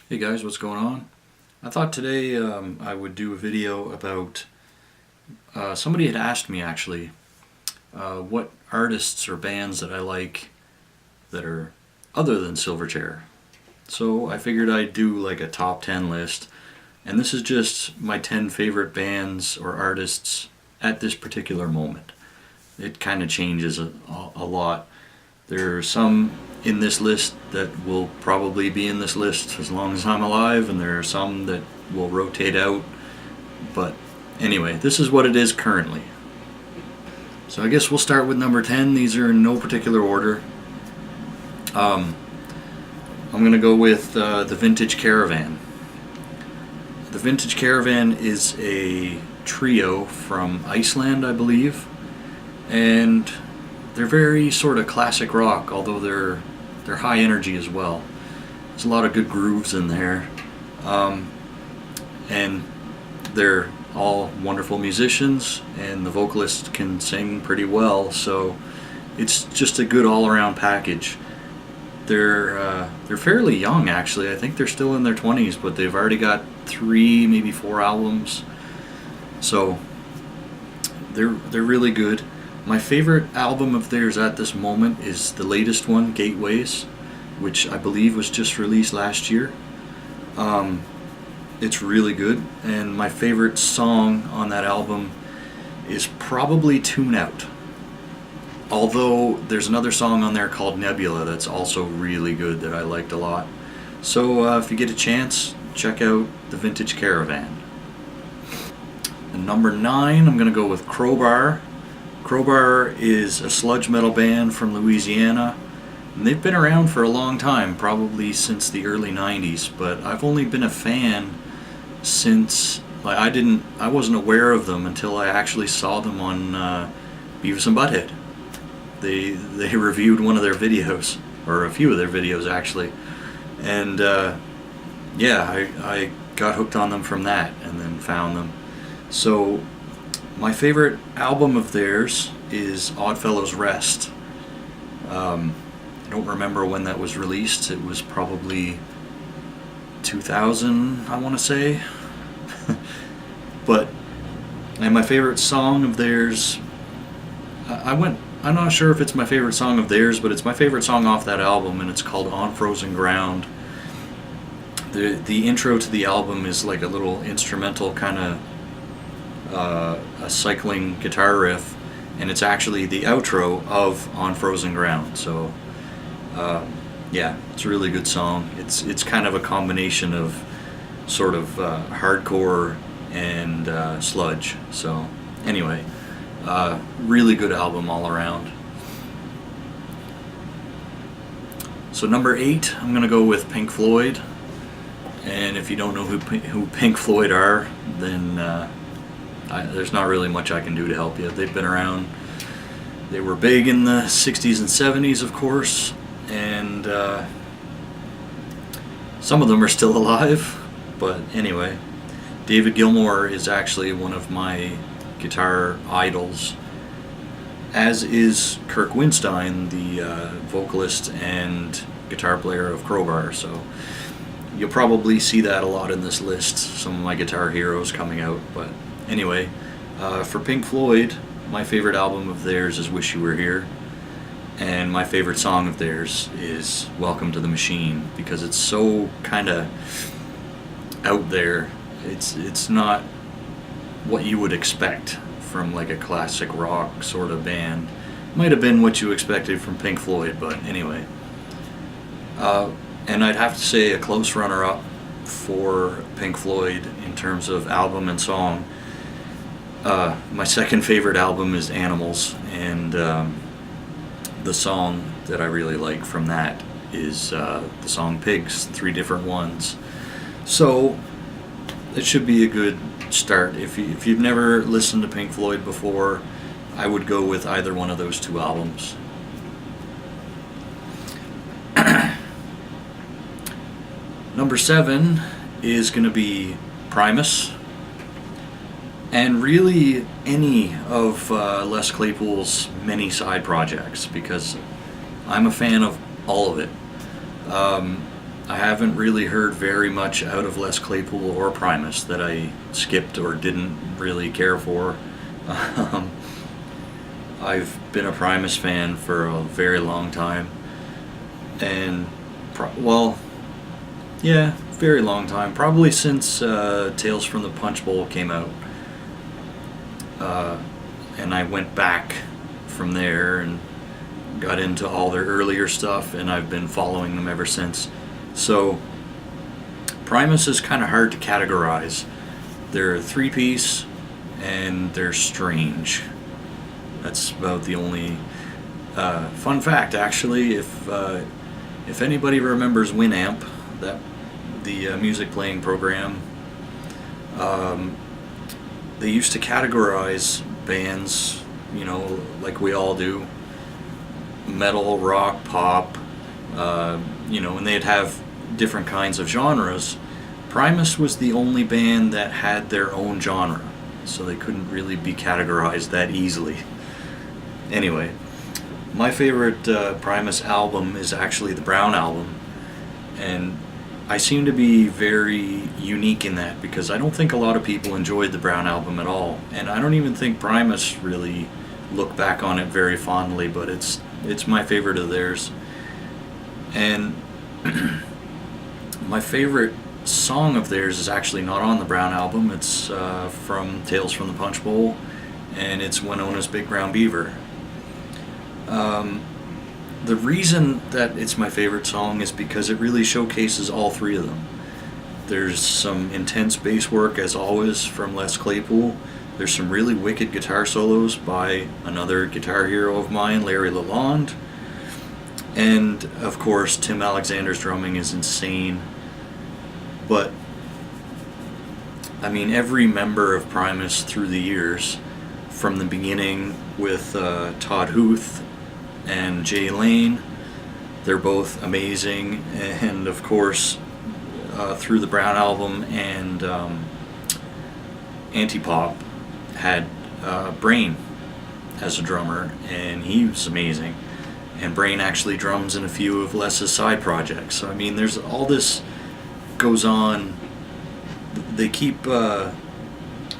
Hey guys, what's going on? I thought today I would do a video about somebody had asked me actually what artists or bands that I like that are other than Silverchair. So I figured I'd do like a top 10 list, and this is just my 10 favorite bands or artists at this particular moment. It kind of changes a lot. There are some in this list that will probably be in this list as long as I'm alive, and there are some that will rotate out. But anyway, this is what it is currently. So I guess we'll start with number 10. These are in no particular order. I'm going to go with the Vintage Caravan. The Vintage Caravan is a trio from Iceland, I believe, and they're very sort of classic rock, although they're high energy as well. There's a lot of good grooves in there, and they're all wonderful musicians, and the vocalist can sing pretty well, so it's just a good all-around package. They're fairly young, actually. I think they're still in their 20s, but they've already got 3, maybe 4 albums, so they're really good. My favorite album of theirs at this moment is the latest one, Gateways, which I believe was just released last year. It's really good, and my favorite song on that album is probably Tune Out. Although there's another song on there called Nebula that's also really good that I liked a lot. So if you get a chance, check out the Vintage Caravan. And number 9, I'm going to go with Crowbar. Crowbar is a sludge metal band from Louisiana, and they've been around for a long time, probably since the early 90s, but I've only been a fan since I wasn't aware of them until I actually saw them on Beavis and Butthead. They reviewed one of their videos, or a few of their videos actually, and yeah, I got hooked on them from that and then found them. So my favorite album of theirs is Oddfellows Rest. I don't remember when that was released. It was probably 2000, I want to say. And my favorite song of theirs, I'm not sure if it's my favorite song of theirs, but it's my favorite song off that album, and it's called On Frozen Ground. The intro to the album is like a little instrumental kind of a cycling guitar riff, and it's actually the outro of On Frozen Ground. So yeah, it's a really good song. It's kind of a combination of sort of hardcore and sludge. So anyway, really good album all around. So number 8, I'm gonna go with Pink Floyd. And if you don't know who Pink Floyd are, then there's not really much I can do to help you. They've been around. They were big in the 60s and 70s, of course, and some of them are still alive. But anyway, David Gilmour is actually one of my guitar idols, as is Kirk Winstein, the vocalist and guitar player of Crowbar. So you'll probably see that a lot in this list, some of my guitar heroes coming out. But anyway, for Pink Floyd, my favorite album of theirs is Wish You Were Here, and my favorite song of theirs is Welcome to the Machine, because it's so kind of out there. It's not what you would expect from like a classic rock sort of band. Might have been what you expected from Pink Floyd, but anyway. And I'd have to say a close runner-up for Pink Floyd in terms of album and song. My second favorite album is Animals, and the song that I really like from that is the song Pigs, 3 different ones. So it should be a good start. If you've never listened to Pink Floyd before, I would go with either one of those 2 albums. Number 7 is going to be Primus, and really any of Les Claypool's many side projects, because I'm a fan of all of it. I haven't really heard very much out of Les Claypool or Primus that I skipped or didn't really care for. Um, I've been a Primus fan for a very long time, and well, yeah, very long time. Probably since Tales from the Punch Bowl came out, uh, and I went back from there and got into all their earlier stuff, and I've been following them ever since. So Primus is kind of hard to categorize. They're a three-piece, and they're strange. That's about the only fun fact, actually. If anybody remembers Winamp, that the music playing program, um, they used to categorize bands, like we all do, metal, rock, pop, and they'd have different kinds of genres. Primus was the only band that had their own genre, so they couldn't really be categorized that easily. Anyway, my favorite Primus album is actually the Brown album, and I seem to be very unique in that because I don't think a lot of people enjoyed the Brown album at all, and I don't even think Primus really look back on it very fondly, but it's my favorite of theirs. And my favorite song of theirs is actually not on the Brown album. It's from Tales from the Punch Bowl, and it's Winona's Big Brown Beaver. The reason that it's my favorite song is because it really showcases all three of them. There's some intense bass work, as always, from Les Claypool. There's some really wicked guitar solos by another guitar hero of mine, Larry Lalonde. And, of course, Tim Alexander's drumming is insane. But, I mean, every member of Primus through the years, from the beginning with Todd Huth and Jay Lane, they're both amazing. And, of course, through the Brown album and Antipop, had Brain as a drummer, and he was amazing. And Brain actually drums in a few of Les's side projects. So I mean, there's all this goes on. They keep a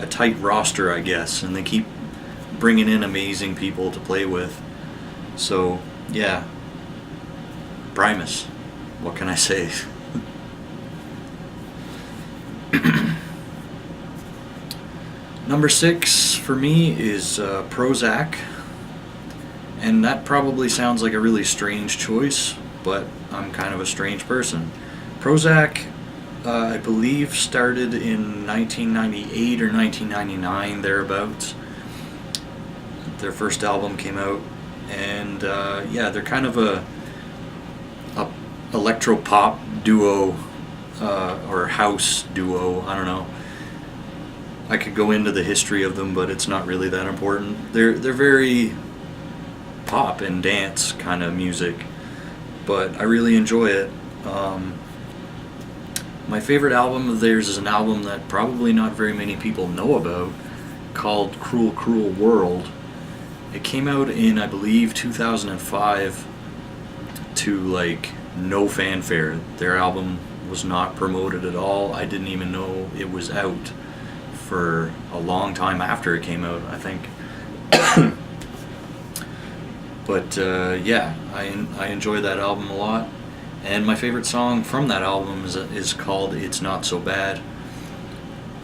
tight roster, I guess, and they keep bringing in amazing people to play with. So yeah, Primus. What can I say? Number 6 for me is Prozac, and that probably sounds like a really strange choice, but I'm kind of a strange person. Prozac, I believe, started in 1998 or 1999, thereabouts. Their first album came out, and yeah, they're kind of a electro-pop duo, or house duo, I don't know. I could go into the history of them, but it's not really that important. They're very pop and dance kind of music, but I really enjoy it. My favorite album of theirs is an album that probably not very many people know about, called Cruel, Cruel World. It came out in, I believe, 2005 to like no fanfare. Their album was not promoted at all. I didn't even know it was out for a long time after it came out, I think. But yeah, I enjoy that album a lot, and my favorite song from that album is called It's Not So Bad.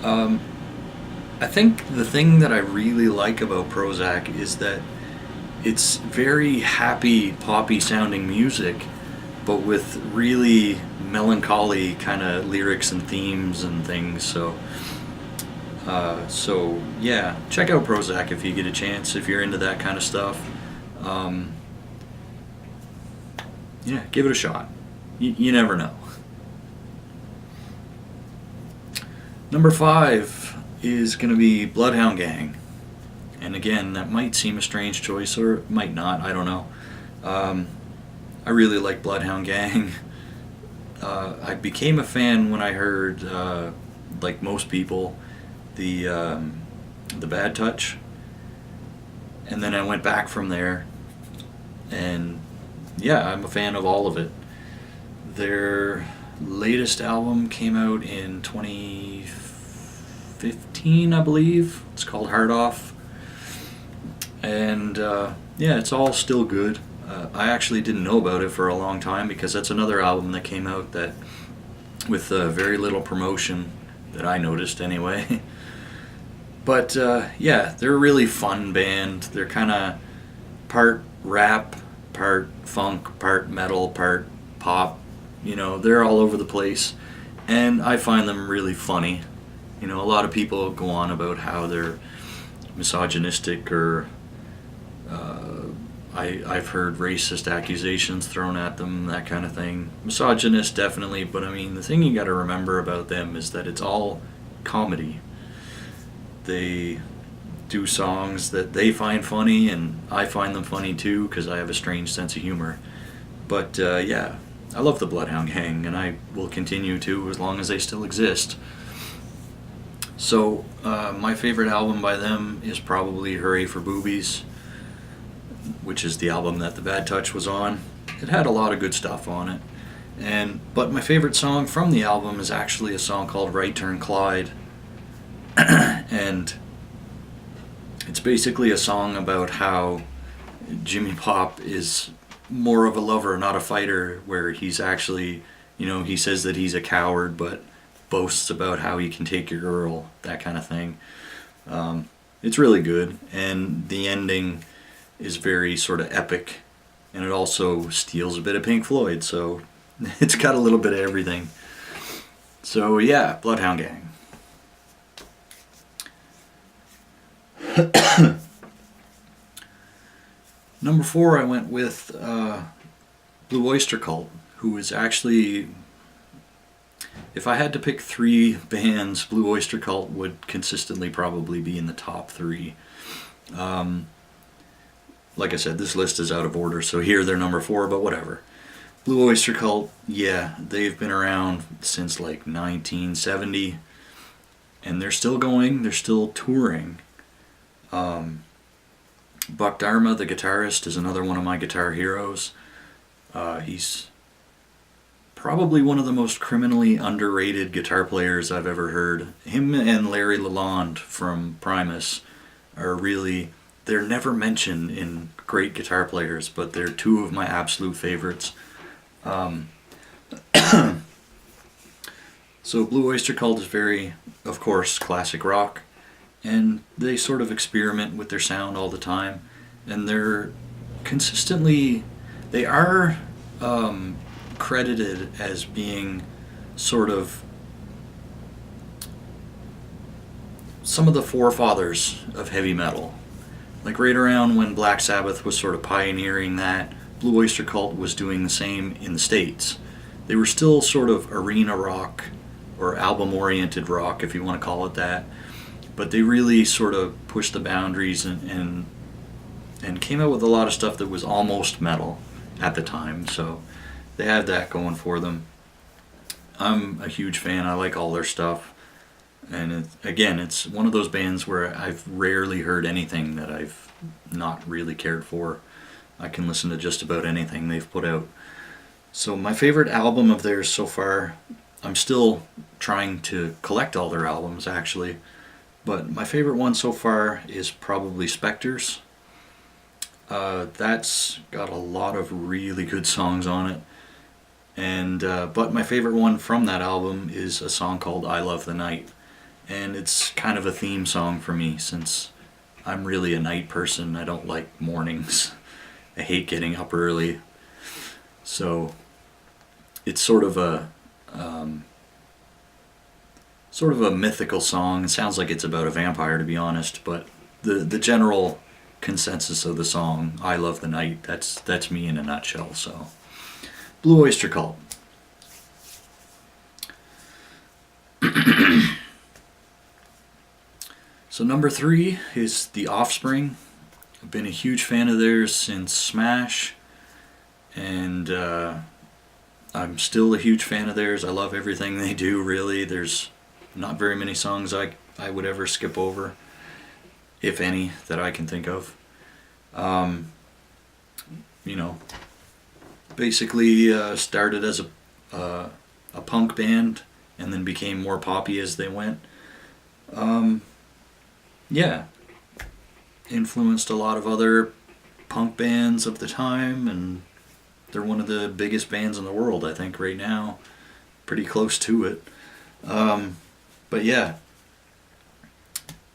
I think the thing that I really like about Prozac is that it's very happy, poppy sounding music, but with really melancholy kind of lyrics and themes and things. So yeah, check out Prozac if you get a chance, if you're into that kind of stuff. Yeah, give it a shot. You never know. Number 5 is going to be Bloodhound Gang. And again, that might seem a strange choice, or it might not, I don't know. I really like Bloodhound Gang. I became a fan when I heard, like most people, the Bad Touch, and then I went back from there, and yeah, I'm a fan of all of it. They're latest album came out in 2015, I believe. It's called Hard Off. And yeah, it's all still good. I actually didn't know about it for a long time because that's another album that came out that with very little promotion that I noticed anyway. But yeah, they're a really fun band. They're kind of part rap, part funk, part metal, part pop. You know, they're all over the place. And I find them really funny. You know, a lot of people go on about how they're misogynistic or I've heard racist accusations thrown at them, that kind of thing. Misogynist, definitely, but I mean, the thing you got to remember about them is that it's all comedy. They do songs that they find funny, and I find them funny too, because I have a strange sense of humor. But yeah, I love the Bloodhound Gang, and I will continue to as long as they still exist. So, my favorite album by them is probably Hooray for Boobies, which is the album that The Bad Touch was on. It had a lot of good stuff on it. But my favorite song from the album is actually a song called Right Turn Clyde. And it's basically a song about how Jimmy Pop is more of a lover, not a fighter, where he's actually, you know, he says that he's a coward, but boasts about how he can take your girl, that kind of thing. It's really good, and the ending is very sort of epic, and it also steals a bit of Pink Floyd, so it's got a little bit of everything. So yeah, Bloodhound Gang. Number 4, I went with Blue Oyster Cult, who is actually, if I had to pick 3 bands, Blue Oyster Cult would consistently probably be in the top 3. Like I said, this list is out of order, so here they're number 4, but whatever. Blue Oyster Cult, yeah, they've been around since like 1970, and they're still going, they're still touring. Buck Dharma, the guitarist, is another one of my guitar heroes. He's probably one of the most criminally underrated guitar players I've ever heard. Him and Larry Lalonde from Primus are really, they're never mentioned in great guitar players, but they're 2 of my absolute favorites. So Blue Oyster Cult is very, of course, classic rock, and they sort of experiment with their sound all the time, and they're consistently, they are credited as being sort of some of the forefathers of heavy metal. Like right around when Black Sabbath was sort of pioneering that, Blue Oyster Cult was doing the same in the States. They were still sort of arena rock, or album-oriented rock, if you want to call it that, but they really sort of pushed the boundaries and came out with a lot of stuff that was almost metal at the time, so they had that going for them. I'm a huge fan. I like all their stuff. And again, it's one of those bands where I've rarely heard anything that I've not really cared for. I can listen to just about anything they've put out. So my favorite album of theirs so far, I'm still trying to collect all their albums actually, but my favorite one so far is probably Spectres. That's got a lot of really good songs on it. And but my favorite one from that album is a song called I Love the Night. And it's kind of a theme song for me since I'm really a night person. I don't like mornings. I hate getting up early. So it's sort of a mythical song. It sounds like it's about a vampire, to be honest, but the general consensus of the song, I Love the Night, that's me in a nutshell. So Blue Oyster Cult. So number 3 is The Offspring. I've been a huge fan of theirs since Smash, and I'm still a huge fan of theirs. I love everything they do, really. There's not very many songs I would ever skip over, if any, that I can think of. You know, basically started as a a punk band and then became more poppy as they went. Yeah, influenced a lot of other punk bands of the time, and they're one of the biggest bands in the world, I think, right now. Pretty close to it. But yeah,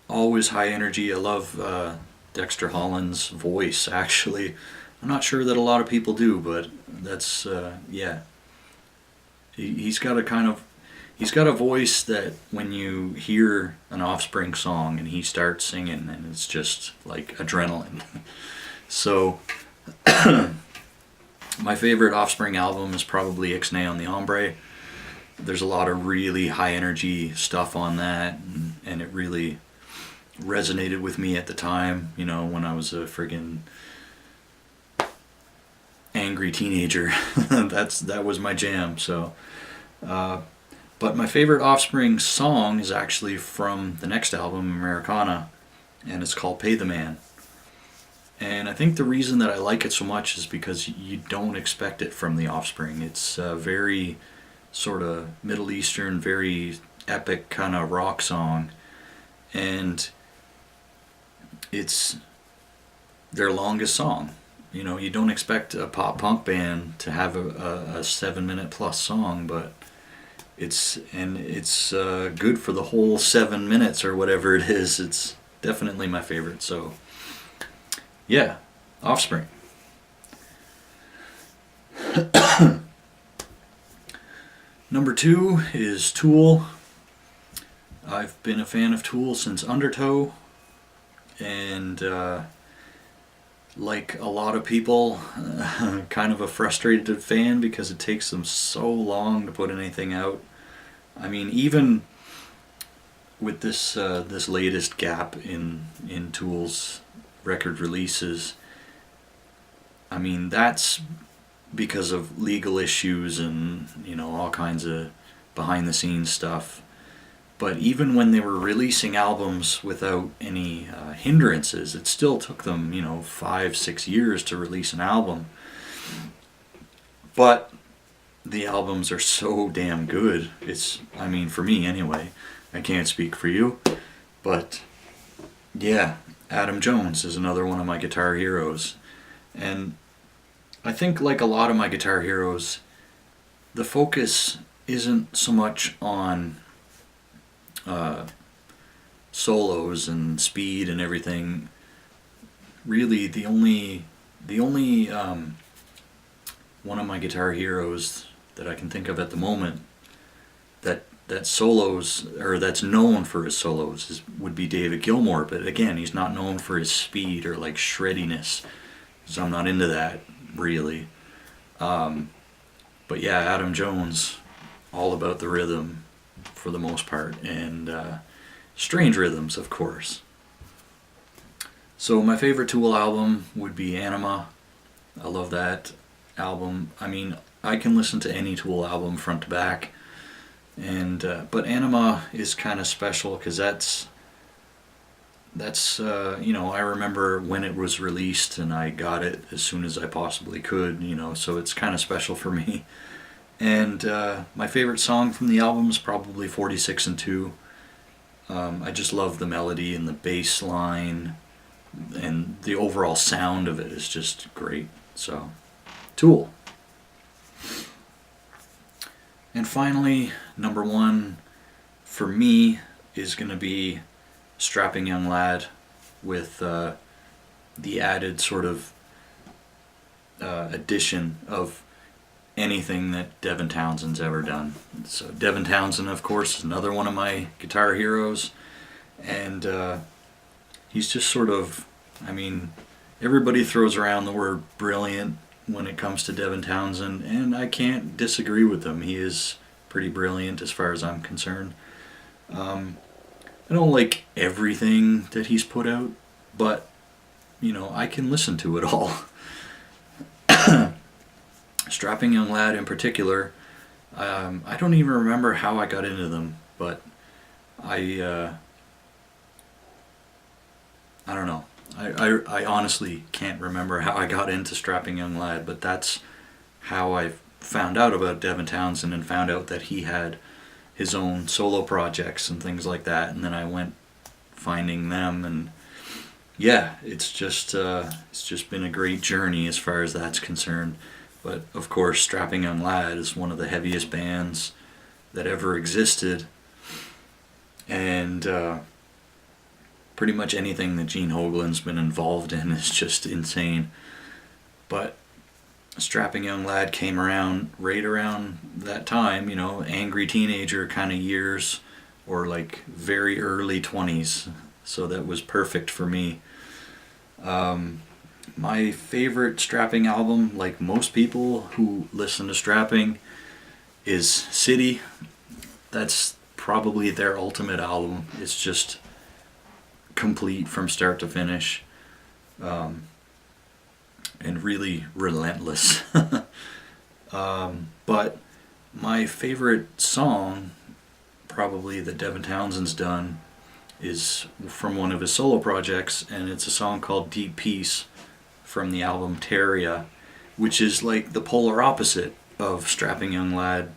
always high energy. I love Dexter Holland's voice, actually. I'm not sure that a lot of people do, but that's, yeah. He's got a voice that when you hear an Offspring song and he starts singing, and it's just like adrenaline. So, my favorite Offspring album is probably Ixnay on the Hombre. There's a lot of really high energy stuff on that, and it really resonated with me at the time, you know, when I was a friggin' angry teenager. That was my jam. So, but my favorite Offspring song is actually from the next album, Americana, and it's called Pay the Man. And I think the reason that I like it so much is because you don't expect it from the Offspring. It's a very sort of Middle Eastern, very epic kind of rock song, and it's their longest song. You know, you don't expect a pop punk band to have a 7-minute plus song, but it's good for the whole 7 minutes or whatever it is. It's definitely my favorite. So yeah, Offspring. Number 2 is Tool. I've been a fan of Tool since Undertow, and like a lot of people, kind of a frustrated fan because it takes them so long to put anything out. I mean, even with this latest gap in Tool's record releases, I mean, that's because of legal issues and, you know, all kinds of behind the scenes stuff. But even when they were releasing albums without any hindrances, it still took them, you know, 5-6 years to release an album. But the albums are so damn good. I mean, for me anyway. I can't speak for you. But yeah, Adam Jones is another one of my guitar heroes. And I think, like a lot of my guitar heroes, the focus isn't so much on solos and speed and everything. Really, the only one of my guitar heroes that I can think of at the moment that solos, or that's known for his solos, would be David Gilmour. But again, he's not known for his speed or like shreddiness, so I'm not into that really. But yeah, Adam Jones, all about the rhythm for the most part, and strange rhythms, of course. So my favorite Tool album would be Anima. I love that album. I mean, I can listen to any Tool album front to back, and but Anima is kind of special because that's you know, I remember when it was released and I got it as soon as I possibly could, you know, so it's kind of special for me. And my favorite song from the album is probably 46 and 2. I just love the melody and the bass line, and the overall sound of it is just great. So, Tool. And finally, number 1 for me is going to be Strapping Young Lad, with the added sort of addition of anything that Devin Townsend's ever done. So Devin Townsend, of course, is another one of my guitar heroes, and he's just sort of, I mean, everybody throws around the word brilliant when it comes to Devin Townsend, and I can't disagree with them. He is pretty brilliant as far as I'm concerned. I don't like everything that he's put out, but, you know, I can listen to it all. Strapping Young Lad in particular, I don't even remember how I got into them, but I don't know. I honestly can't remember how I got into Strapping Young Lad, but that's how I've found out about Devin Townsend and found out that he had his own solo projects and things like that, and then I went finding them, and yeah, it's just been a great journey as far as that's concerned. But of course, Strapping Young Lad is one of the heaviest bands that ever existed, and pretty much anything that Gene Hoglan's been involved in is just insane. But Strapping Young Lad came around right around that time, angry teenager kind of years, or like very early 20s. So that was perfect for me. My favorite Strapping album, like most people who listen to Strapping, is City. That's probably their ultimate album. It's just complete from start to finish, and really relentless. But my favorite song, probably that Devin Townsend's done, is from one of his solo projects, and it's a song called Deep Peace from the album Terria, which is like the polar opposite of Strapping Young Lad,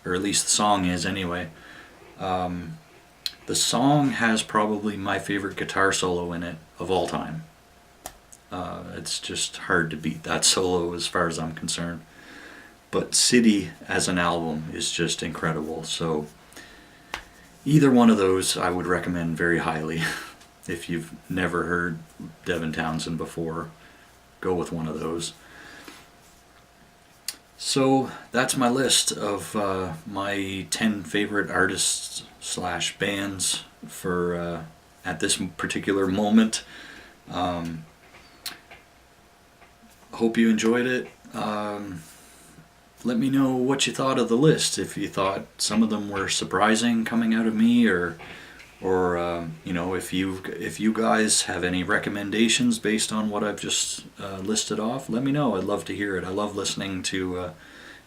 or at least the song is anyway. The song has probably my favorite guitar solo in it of all time. It's just hard to beat that solo as far as I'm concerned. But City as an album is just incredible. So either one of those I would recommend very highly. If you've never heard Devin Townsend before, go with one of those. So that's my list of my 10 favorite artists / bands for at this particular moment. Hope you enjoyed it. Let me know what you thought of the list. If you thought some of them were surprising coming out of me, or if you guys have any recommendations based on what I've just listed off, let me know. I'd love to hear it. I love listening to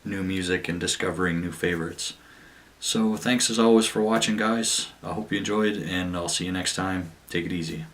new music and discovering new favorites. So thanks as always for watching, guys. I hope you enjoyed, and I'll see you next time. Take it easy.